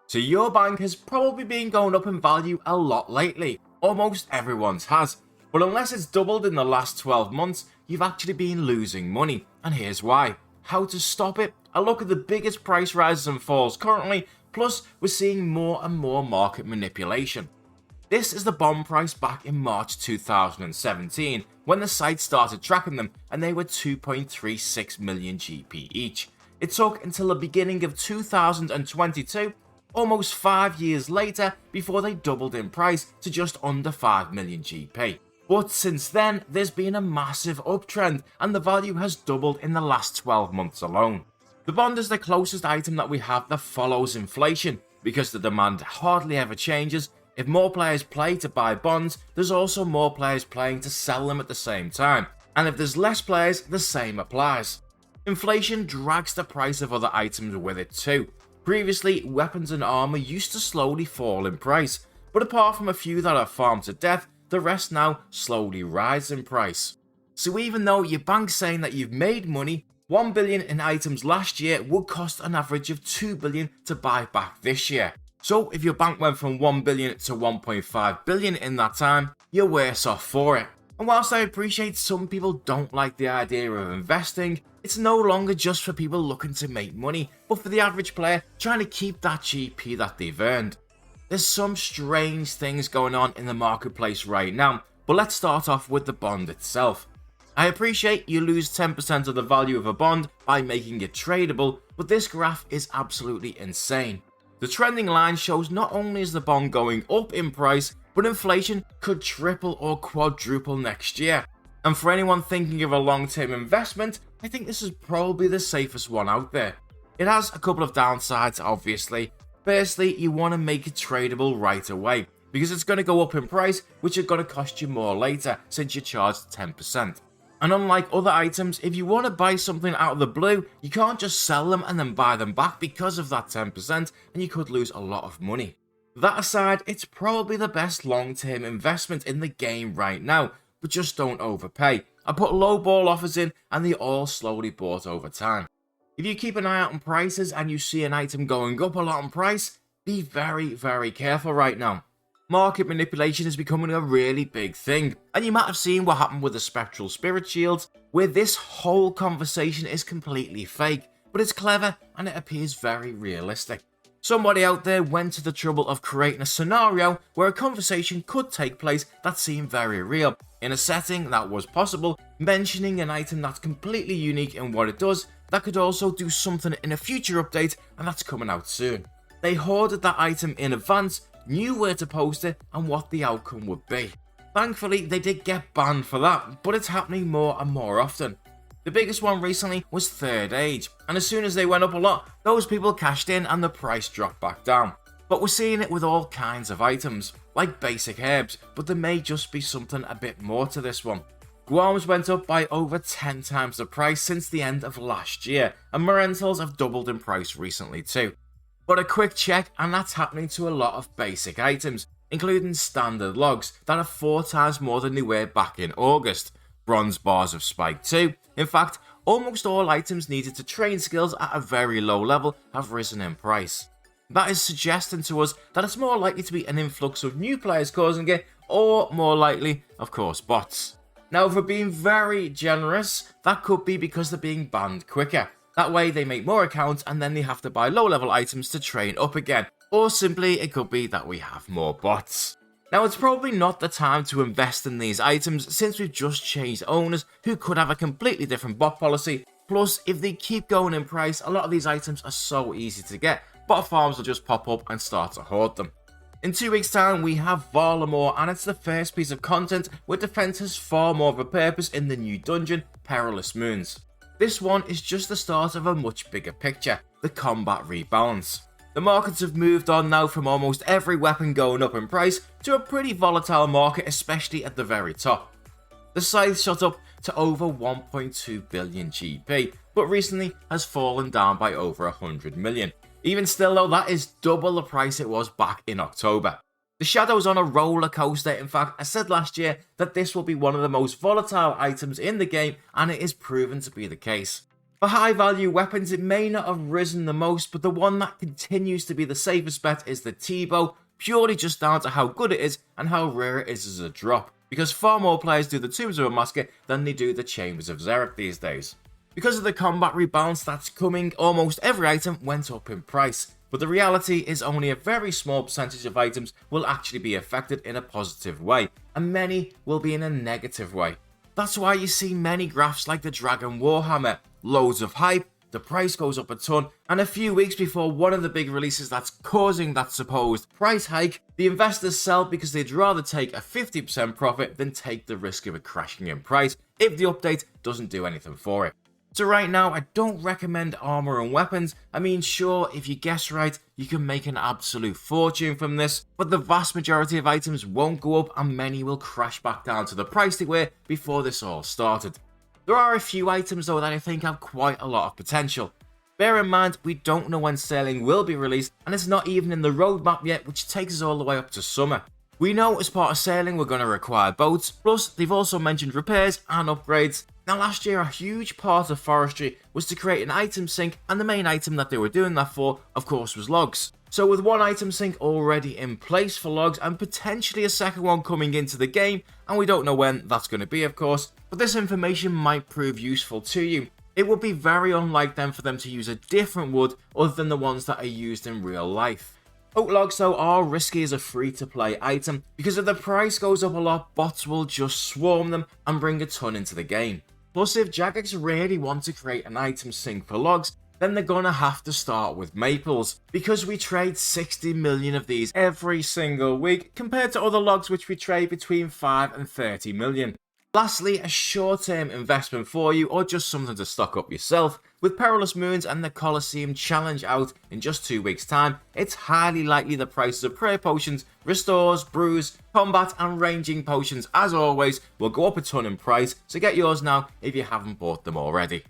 So your bank has probably been going up in value a lot lately, almost everyone's has, but unless it's doubled in the last 12 months, you've actually been losing money, and here's why. How to stop it? A look at the biggest price rises and falls currently, plus we're seeing more and more market manipulation. This is the bond price back in March 2017, when the site started tracking them and they were 2.36 million GP each. It took until the beginning of 2022, almost 5 years later, before they doubled in price to just under 5 million GP. But since then, there's been a massive uptrend and the value has doubled in the last 12 months alone. The bond is the closest item that we have that follows inflation, because the demand hardly ever changes. If more players play to buy bonds, there's also more players playing to sell them at the same time, and if there's less players, the same applies. Inflation drags the price of other items with it too. Previously, weapons and armor used to slowly fall in price, but apart from a few that are farmed to death, the rest now slowly rise in price. So even though your bank's saying that you've made money, 1 billion in items last year would cost an average of 2 billion to buy back this year. So if your bank went from 1 billion to 1.5 billion in that time, you're worse off for it. And whilst I appreciate some people don't like the idea of investing, it's no longer just for people looking to make money, but for the average player trying to keep that GP that they've earned. There's some strange things going on in the marketplace right now, but let's start off with the bond itself. I appreciate you lose 10% of the value of a bond by making it tradable, but this graph is absolutely insane. The trending line shows not only is the bond going up in price, but inflation could triple or quadruple next year. And for anyone thinking of a long-term investment, I think this is probably the safest one out there. It has a couple of downsides, obviously. Firstly, you want to make it tradable right away, because it's going to go up in price, which is going to cost you more later since you're charged 10%. And unlike other items, if you want to buy something out of the blue, you can't just sell them and then buy them back because of that 10%, and you could lose a lot of money. That aside, it's probably the best long-term investment in the game right now, but just don't overpay. I put low ball offers in and they all slowly bought over time. If you keep an eye out on prices and you see an item going up a lot in price, be very, very careful right now. Market manipulation is becoming a really big thing, and you might have seen what happened with the Spectral Spirit Shields, where this whole conversation is completely fake, but it's clever and it appears very realistic. Somebody out there went to the trouble of creating a scenario where a conversation could take place that seemed very real, in a setting that was possible, mentioning an item that's completely unique in what it does, that could also do something in a future update, and that's coming out soon. They hoarded that item in advance, knew where to post it and what the outcome would be. Thankfully, they did get banned for that, but it's happening more and more often. The biggest one recently was Third Age, and as soon as they went up a lot, those people cashed in and the price dropped back down. But we're seeing it with all kinds of items, like basic herbs, but there may just be something a bit more to this one. Guams went up by over 10 times the price since the end of last year, and Marentals have doubled in price recently too. But a quick check and that's happening to a lot of basic items, including standard logs that are 4 times more than they were back in August. Bronze bars have spiked too. In fact, almost all items needed to train skills at a very low level have risen in price. That is suggesting to us that it's more likely to be an influx of new players causing it, or more likely, of course, bots. Now, if we're being very generous, that could be because they're being banned quicker. That way they make more accounts and then they have to buy low level items to train up again, or simply it could be that we have more bots. Now, it's probably not the time to invest in these items since we've just changed owners who could have a completely different bot policy. Plus, if they keep going in price, a lot of these items are so easy to get, bot farms will just pop up and start to hoard them. In 2 weeks time we have Varlamore, and it's the first piece of content where defense has far more of a purpose in the new dungeon, Perilous Moons. This one is just the start of a much bigger picture, the combat rebalance. The markets have moved on now from almost every weapon going up in price to a pretty volatile market, especially at the very top. The scythe shot up to over 1.2 billion GP, but recently has fallen down by over 100 million. Even still though, that is double the price it was back in October. The Shadow's on a roller coaster. In fact, I said last year that this will be one of the most volatile items in the game, and it is proven to be the case. For high value weapons, it may not have risen the most, but the one that continues to be the safest bet is the T-bow, purely just down to how good it is and how rare it is as a drop, because far more players do the Tombs of Amaska than they do the Chambers of Xeric these days. Because of the combat rebalance that's coming, almost every item went up in price, but the reality is only a very small percentage of items will actually be affected in a positive way, and many will be in a negative way. That's why you see many graphs like the Dragon Warhammer, loads of hype, the price goes up a ton, and a few weeks before one of the big releases that's causing that supposed price hike, the investors sell because they'd rather take a 50% profit than take the risk of it crashing in price if the update doesn't do anything for it. So right now, I don't recommend armor and weapons. I mean, sure, if you guess right, you can make an absolute fortune from this, but the vast majority of items won't go up and many will crash back down to the price they were before this all started. There are a few items though that I think have quite a lot of potential. Bear in mind, we don't know when sailing will be released, and it's not even in the roadmap yet, which takes us all the way up to summer. We know as part of sailing we're going to require boats, plus they've also mentioned repairs and upgrades. Now last year a huge part of forestry was to create an item sink, and the main item that they were doing that for, of course, was logs. So with one item sink already in place for logs and potentially a second one coming into the game, and we don't know when that's going to be of course, but this information might prove useful to you. It would be very unlike them for them to use a different wood other than the ones that are used in real life. Oak logs though are risky as a free to play item, because if the price goes up a lot, bots will just swarm them and bring a ton into the game. Plus, if Jagex really want to create an item sink for logs, then they're gonna have to start with maples, because we trade 60 million of these every single week compared to other logs which we trade between 5 and 30 million. Lastly, a short-term investment for you, or just something to stock up yourself. With Perilous Moons and the Colosseum Challenge out in just 2 weeks time, it's highly likely the prices of prayer potions, restores, brews, combat and ranging potions as always will go up a ton in price, so get yours now if you haven't bought them already.